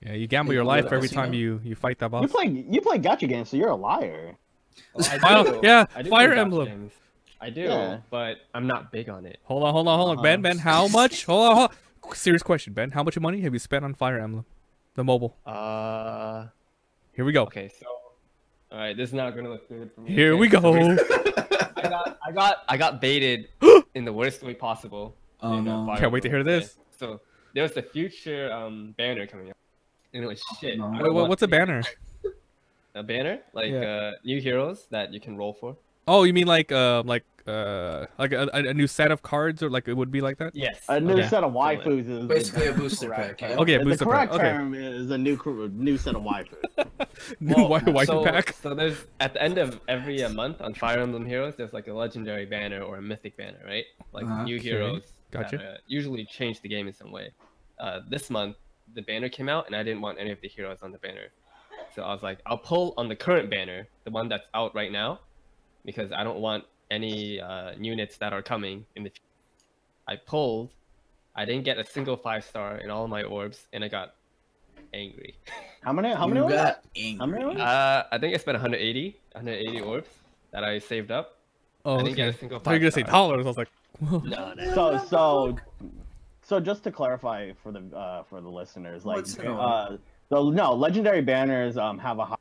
Yeah, you gamble your life every time you fight that boss. You play gacha games, so you're a liar. Oh, I do Fire Emblem. Games. I do, but I'm not big on it. Hold on. Ben, how much? Hold on. Serious question, Ben. How much money have you spent on Fire Emblem, the mobile? Here we go. Okay, so all right, this is not gonna look good for me. Here we go. I got baited in the worst way possible. Oh no! Can't wait to hear this. So there was the future banner coming up, and it was shit. No. Wait, what's a banner? A banner, like new heroes that you can roll for. Oh, you mean like a new set of cards, or like it would be like that? Yes. A new set of waifus is basically a booster pack. Yeah. Okay, the correct term is a new set of waifus. waifu pack. So there's at the end of every month on Fire Emblem Heroes, there's like a legendary banner or a mythic banner, right? Like new heroes. Gotcha. That, usually change the game in some way. This month the banner came out, and I didn't want any of the heroes on the banner, so I was like, I'll pull on the current banner, the one that's out right now, because I don't want any units that are coming in the future. I pulled. I didn't get a single 5-star in all my orbs, and I got angry. How many? How many? I think I spent 180 orbs that I saved up. Oh, I didn't get a single 5-star. I thought you were gonna say dollars. I was like, whoa. So just to clarify for the listeners, like legendary banners have a high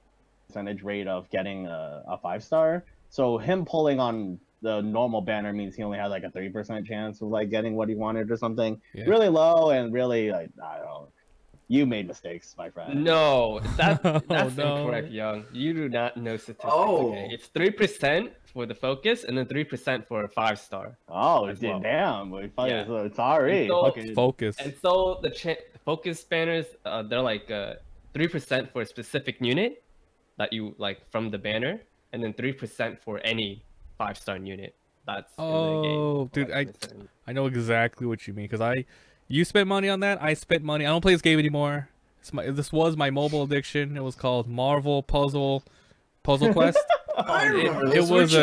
percentage rate of getting a 5-star. So him pulling on the normal banner means he only has like a 3% chance of like getting what he wanted or something. Yeah. Really low, and really like, I don't know. You made mistakes, my friend. No, that's incorrect, Young. You do not know statistics. Oh, okay? It's 3% for the focus, and then 3% for a 5-star. Oh, damn! Sorry, focus. And so the focus banners, they're like 3% for a specific unit that you like from the banner, and then 3% for any 5-star unit. That's in the game. Dude, I know exactly what you mean, because you spent money on that. I spent money. I don't play this game anymore. This was my mobile addiction. It was called Marvel Puzzle Quest. I remember it was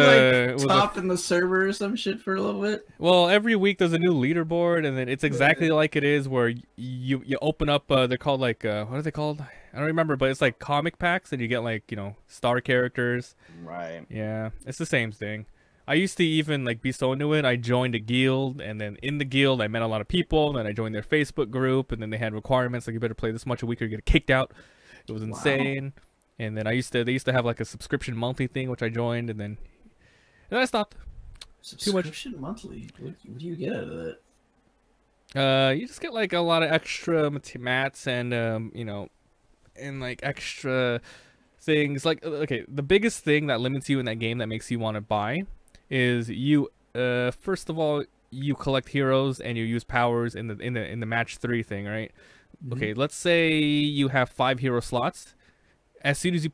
top in the server or some shit for a little bit. Well, every week there's a new leaderboard, and then it's exactly like it is, where you open up. They're called like what are they called? I don't remember, but it's like comic packs, and you get like star characters. Right. Yeah, it's the same thing. I used to even like be so into it. I joined a guild, and then in the guild I met a lot of people. And then I joined their Facebook group, and then they had requirements like you better play this much a week or you get kicked out. It was insane. Wow. And then they used to have like a subscription monthly thing, which I joined, and then I stopped. Subscription monthly? What do you get out of that? You just get like a lot of extra mats and and like extra things. Like, okay, the biggest thing that limits you in that game that makes you want to buy is you first of all, you collect heroes and you use powers in the match 3 thing, right? Mm-hmm. Okay, let's say you have 5 hero slots. As soon as you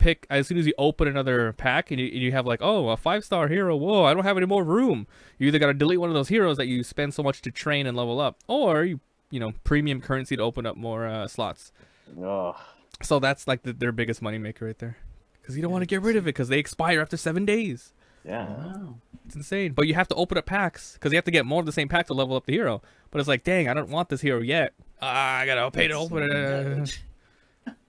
open another pack and you have like, oh, a 5-star hero, whoa, I don't have any more room. You either got to delete one of those heroes that you spend so much to train and level up, or you premium currency to open up more slots. Ugh. So that's like their biggest moneymaker right there, because you don't want to get rid of it because they expire after 7 days. Yeah. Wow. It's insane. But you have to open up packs because you have to get more of the same pack to level up the hero. But it's like, dang, I don't want this hero yet. I gotta pay to open it.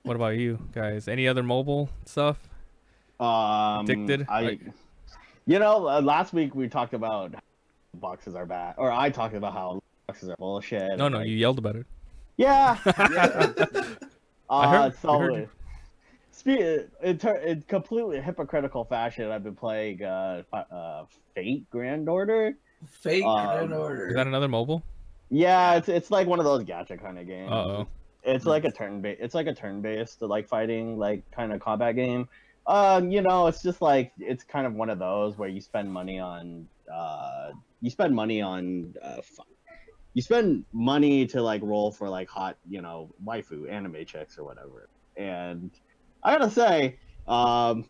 What about you guys? Any other mobile stuff? Addicted? Last week we talked about how boxes are bad, or I talked about how boxes are bullshit. No, you yelled about it. Yeah. I heard you. In completely hypocritical fashion, I've been playing Fate Grand Order. Fate Grand Order. Is that another mobile? Yeah, it's like one of those gacha kind of games. Uh-oh. It's like a turn-based like fighting like kind of combat game. It's just like it's kind of one of those where you spend money to like roll for like hot, waifu anime chicks or whatever. And I gotta say,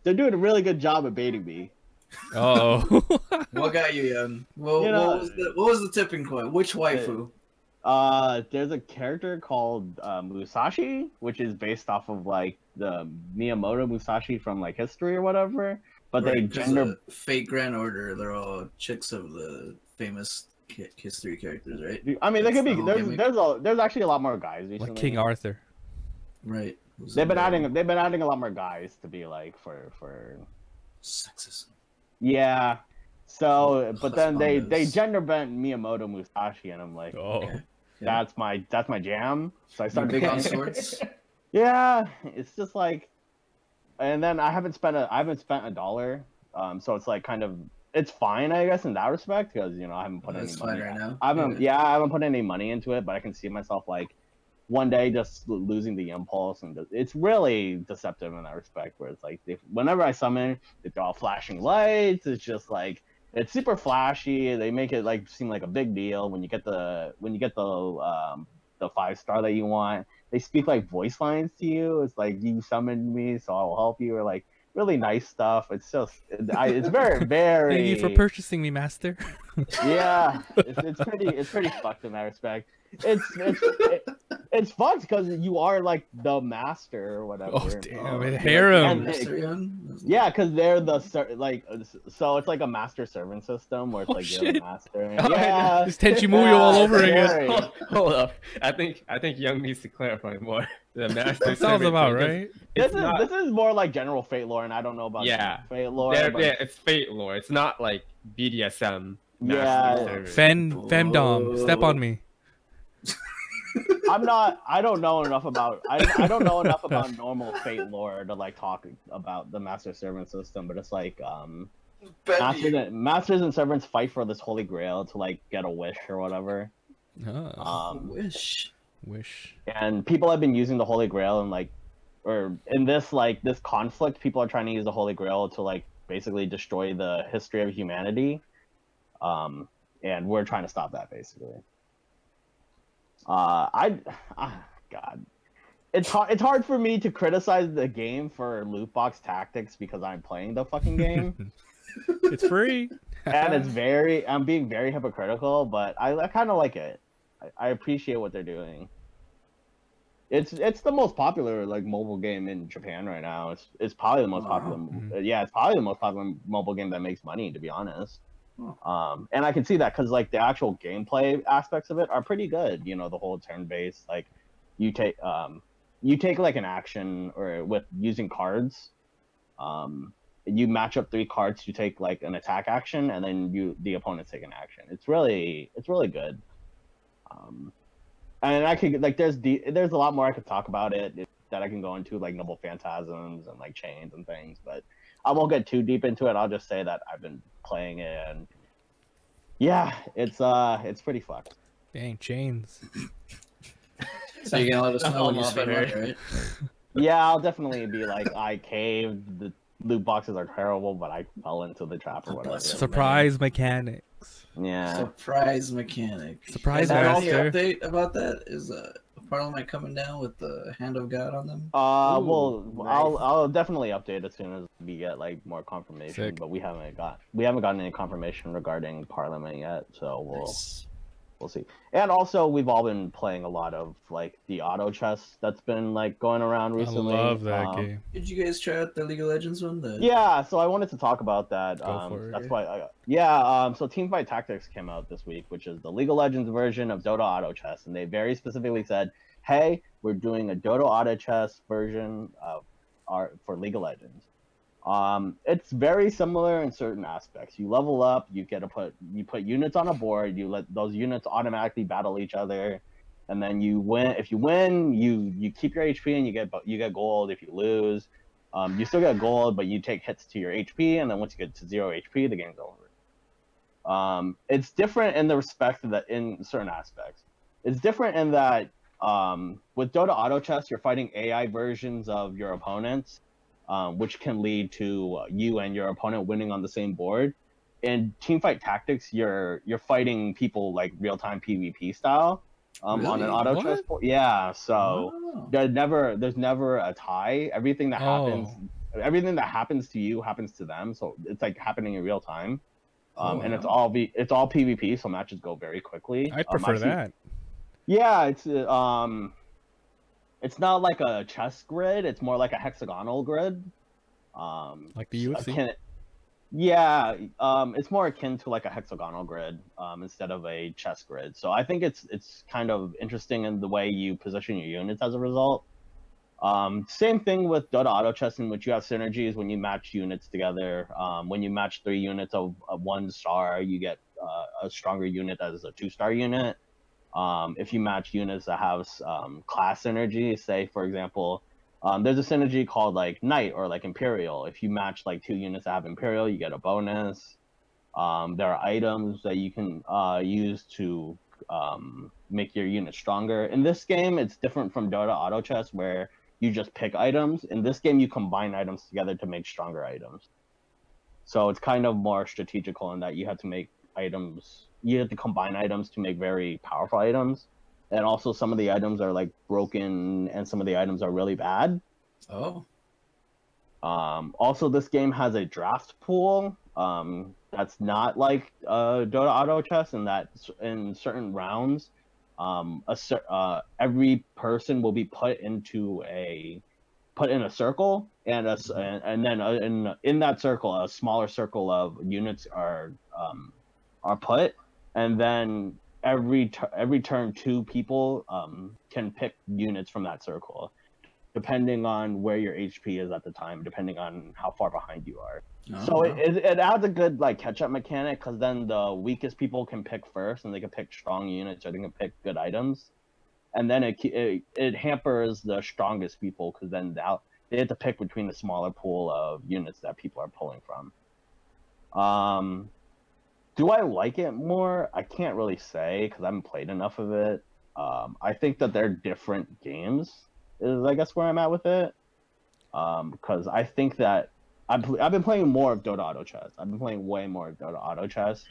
they're doing a really good job at baiting me. Oh. What got you, Young? What was the tipping point? Which waifu? There's a character called Musashi, which is based off of like the Miyamoto Musashi from like history or whatever. But they gender Fate Grand Order. They're all chicks of the famous history characters, right? I mean, there could be there's actually a lot more guys recently. Like King Arthur. Right. They've been adding a lot more guys to be like for sexism. Yeah. So, but then they Husbandos. gender bent Miyamoto Musashi, and I'm like, Oh. Okay. that's my jam. So I You're started big on playing- swords. Yeah, it's just like, and then I haven't spent $1. So it's like kind of it's fine, I guess, in that respect, because I haven't put any That's money. fine right now. I haven't put any money into it, but I can see myself like one day just losing the impulse, and it's really deceptive in that respect, where it's like whenever I summon, it's all flashing lights. It's just like it's super flashy. They make it like seem like a big deal when you get the 5-star that you want. They speak like voice lines to you. It's like, you summoned me, so I'll help you, or like really nice stuff. It's just it's very very. Thank you for purchasing me, master. Yeah, it's pretty fucked in that respect. It's fucked because you are like the master or whatever. Oh damn! And Harem. yeah, because they're so it's like a master servant system where it's like you're the master. Yeah, It's Tenchi Muyo all over again. Hold up. I think Young needs to clarify more. The master Sounds about servant, right. This is more like general Fate lore, and I don't know about Fate lore. But... Yeah, it's Fate lore. It's not like BDSM. Yeah, Femdom, step on me. I don't know enough about I don't know enough about normal Fate lore to like talk about the master servant system, but it's like masters and servants fight for this holy grail to like get a wish or whatever. Wish. And people have been using the holy grail and like, or in this conflict, people are trying to use the holy grail to like basically destroy the history of humanity. And we're trying to stop that basically. God, it's hard for me to criticize the game for loot box tactics because I'm playing the fucking game. It's free. And I'm being very hypocritical, but I kind of like it. I appreciate what they're doing. It's the most popular like mobile game in Japan right now. It's probably the most popular. Yeah, it's probably the most popular mobile game that makes money, to be honest. And I can see that because like the actual gameplay aspects of it are pretty good. The whole turn-based, like you take like an action or with using cards. You match up 3 cards to take like an attack action, and then the opponents take an action. It's really good. And I could like there's a lot more I could talk about it that I can go into, like noble phantasms and like chains and things, but I won't get too deep into it. I'll just say that I've been playing it, and yeah, it's pretty fucked. Dang, chains. So you're gonna let us know when you spend money, right? Yeah, I'll definitely be like, I caved. The loot boxes are terrible, but I fell into the trap or whatever. Surprise mechanics. Yeah. Surprise mechanic. Surprise Any master. update about that? Is Parliament coming down with the hand of God on them? Well, nice. I'll definitely update as soon as we get like more confirmation. Sick. But we haven't gotten any confirmation regarding Parliament yet, so we'll see. And also, we've all been playing a lot of like the auto chess that's been like going around recently. I love that game. Did you guys try out the League of Legends one? Yeah, so I wanted to talk about that. Go for it. That's why. So Teamfight Tactics came out this week, which is the League of Legends version of Dota Auto Chess, and they very specifically said, "Hey, we're doing a Dota Auto Chess version for League of Legends." It's very similar in certain aspects. You level up, you put units on a board, you let those units automatically battle each other, and then you win. If you win, you keep your HP and you get gold. If you lose, you still get gold, but you take hits to your HP, and then once you get to 0 HP, the game's over. It's different in the respect that in certain aspects. It's different in that with Dota Auto Chess, you're fighting AI versions of your opponents. Which can lead to you and your opponent winning on the same board. In Teamfight Tactics, you're fighting people like real-time PvP style on an auto chess board. Yeah, so there's never a tie. Everything that happens to you happens to them. So it's like happening in real time. And it's all PvP, so matches go very quickly. I prefer that. Yeah, it's not like a chess grid. It's more like a hexagonal grid. Like the UFC? It's more akin to like a hexagonal grid instead of a chess grid. So I think it's kind of interesting in the way you position your units as a result. Same thing with Dota Auto Chess, in which you have synergies when you match units together. When you match 3 units of 1 star, you get a stronger unit that is a 2-star unit. If you match units that have class synergy, say for example, there's a synergy called like Knight or like Imperial. If you match like 2 units that have Imperial, you get a bonus. There are items that you can use to make your unit stronger. In this game, it's different from Dota Auto Chess, where you just pick items. In this game, you combine items together to make stronger items. So it's kind of more strategical in that you have to make items, you have to combine items to make very powerful items. And also some of the items are like broken and some of the items are really bad. Oh. Also, this game has a draft pool. That's not like Dota Auto Chess, in that in certain rounds, every person will be put in a circle, and then in that circle, a smaller circle of units are put, and then every turn 2 people can pick units from that circle, depending on where your HP is at the time, depending on how far behind you are. Oh, so wow. it adds a good like catch-up mechanic, because then the weakest people can pick first, and they can pick strong units, or they can pick good items. And then it hampers the strongest people, because then they have to pick between the smaller pool of units that people are pulling from. Do I like it more? I can't really say, because I haven't played enough of it. I think that they're different games, is I guess where I'm at with it. Because I think that I've been playing more of Dota Auto Chess. I've been playing way more of Dota Auto Chess.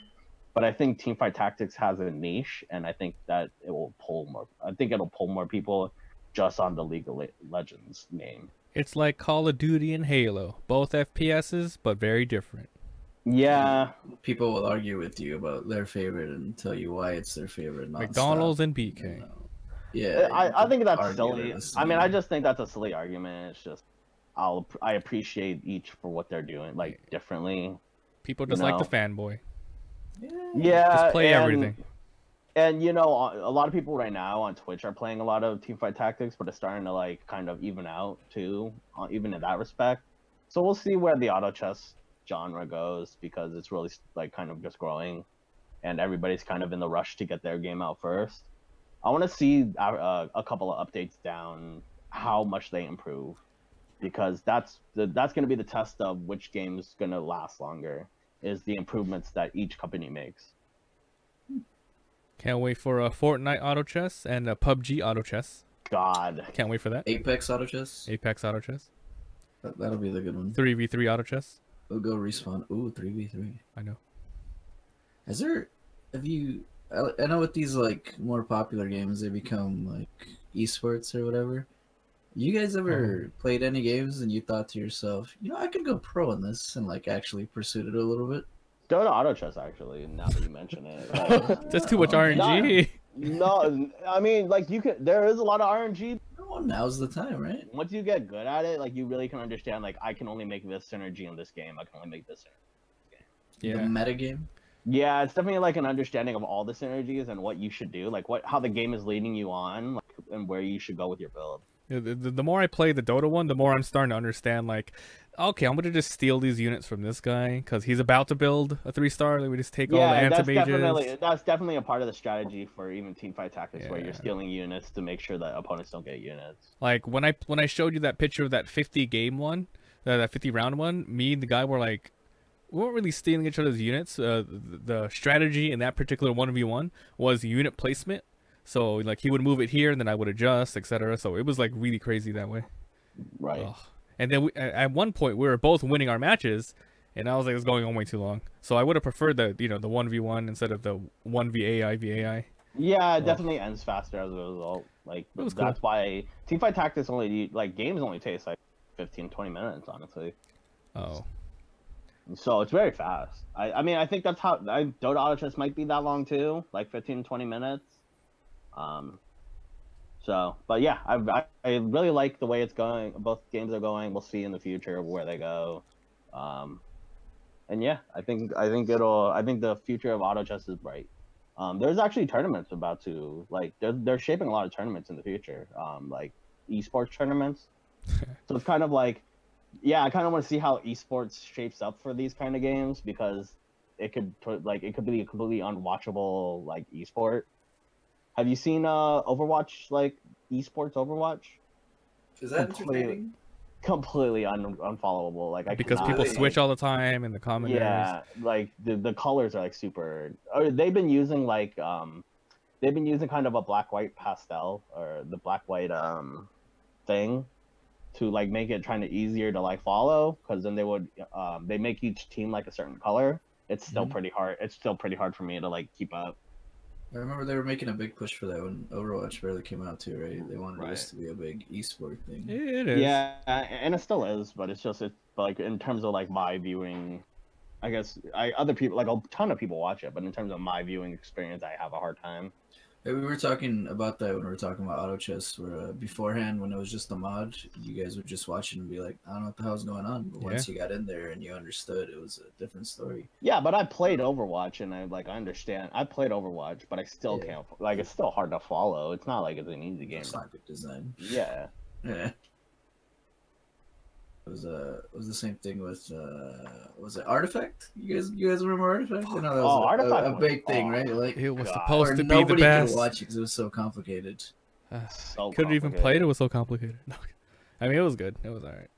But I think Teamfight Tactics has a niche, and I think that it will pull more. I think it'll pull more people just on the League of Legends name. It's like Call of Duty and Halo, both FPSs, but very different. Yeah. People will argue with you about their favorite and tell you why it's their favorite. McDonald's and BK. Yeah, I think that's silly. I mean, I just think that's a silly argument. It's just I appreciate each for what they're doing, like differently. People just like the fanboy. Yeah, just play everything. And you know, a lot of people right now on Twitch are playing a lot of Teamfight Tactics, but it's starting to like kind of even out too, even in that respect. So we'll see where the auto chess genre goes, because it's really like kind of just growing, and everybody's kind of in the rush to get their game out first. I want to see a couple of updates down how much they improve, because that's going to be the test of which game's going to last longer, is the improvements that each company makes. Can't wait for a Fortnite auto chess and a PUBG auto chess. God, can't wait for that. Apex auto chess. Apex auto chess. That'll be the good one. 3v3 auto chess. We'll go respawn. Ooh, 3v3. I know. I know with these like more popular games, they become like esports or whatever. You guys ever played any games and you thought to yourself, you know, I could go pro in this, and like actually pursued it a little bit? Dota Auto Chess, actually, now that you mention it. Like, that's too much RNG. No, I mean, like there is a lot of RNG. Oh, now's the time, right? Once you get good at it, like you really can understand, like, I can only make this synergy in this game. I can only make this synergy in this game. Yeah. The meta game? Yeah, it's definitely like an understanding of all the synergies and what you should do, like how the game is leading you on, like, and where you should go with your build. The more I play the Dota one, the more I'm starting to understand, like, okay, I'm gonna just steal these units from this guy because he's about to build a 3-star. Like, we just take all the anti-mages. That's definitely a part of the strategy for even Teamfight Tactics, where you're stealing units to make sure that opponents don't get units. Like when I showed you that picture of that 50 game one, that 50 round one, me and the guy were like, we weren't really stealing each other's units. The strategy in that particular 1v1 was unit placement. So like he would move it here, and then I would adjust, etc. So it was like really crazy that way. Right. And then at one point we were both winning our matches, and I was like, it's going on way too long. So I would have preferred the 1v1 instead of the 1v VAI. Yeah, it definitely ends faster as a result. Like that's why Teamfight Tactics games only takes like 15-20 minutes, honestly. Oh. So it's very fast. I mean, I think that's how Dota Auto Chess might be that long too, like 15-20 minutes. But yeah, I really like the way it's going. Both games are going. We'll see in the future where they go. And yeah, I think the future of auto chess is bright. There's actually tournaments about to, like, they're shaping a lot of tournaments in the future. Like esports tournaments So it's kind of like, yeah, I kind of want to see how esports shapes up for these kind of games, because it could be a completely unwatchable like esport. Have you seen Overwatch, like esports Overwatch? Is that entertaining? Completely unfollowable. Like because people switch all the time in the comments. Yeah, like the colors are like super. They've been using like kind of a black white pastel, or the black white thing, to like make it kind of easier to like follow, because then they make each team like a certain color. It's still pretty hard. It's still pretty hard for me to like keep up. I remember they were making a big push for that when Overwatch barely came out too, right? They wanted this to be a big esport thing. It is. Yeah, and it still is, but it's like in terms of like my viewing, I guess other people, like a ton of people watch it, but in terms of my viewing experience, I have a hard time. Yeah, we were talking about that when we were talking about auto chess, where beforehand, when it was just a mod, you guys would just watch it and be like, I don't know what the hell's going on. But once you got in there and you understood, it was a different story. Yeah, but I played Overwatch, and I understand. I played Overwatch, but I still can't. Like, it's still hard to follow. It's not like it's an easy game. It's not good design. Yeah. Yeah. It was the same thing with was it Artifact? You guys remember Artifact? You know, that was Artifact a big thing, right? Like, it was supposed to be the nobody best. could watch it because it was so complicated. Couldn't even play it. It was so complicated. No. I mean, it was good. It was alright.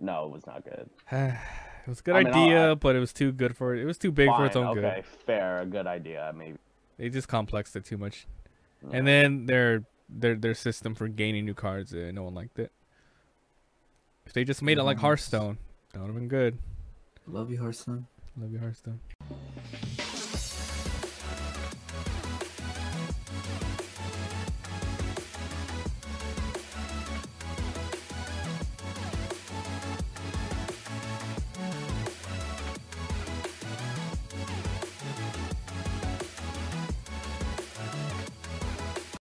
No, it was not good. It was a good idea, but it was too good for it. It was too big for its own good. Okay, fair. A good idea, maybe. They just complexed it too much. And then their system for gaining new cards, no one liked it. If they just made it like Hearthstone, that would have been good. Love you, Hearthstone. Love you, Hearthstone.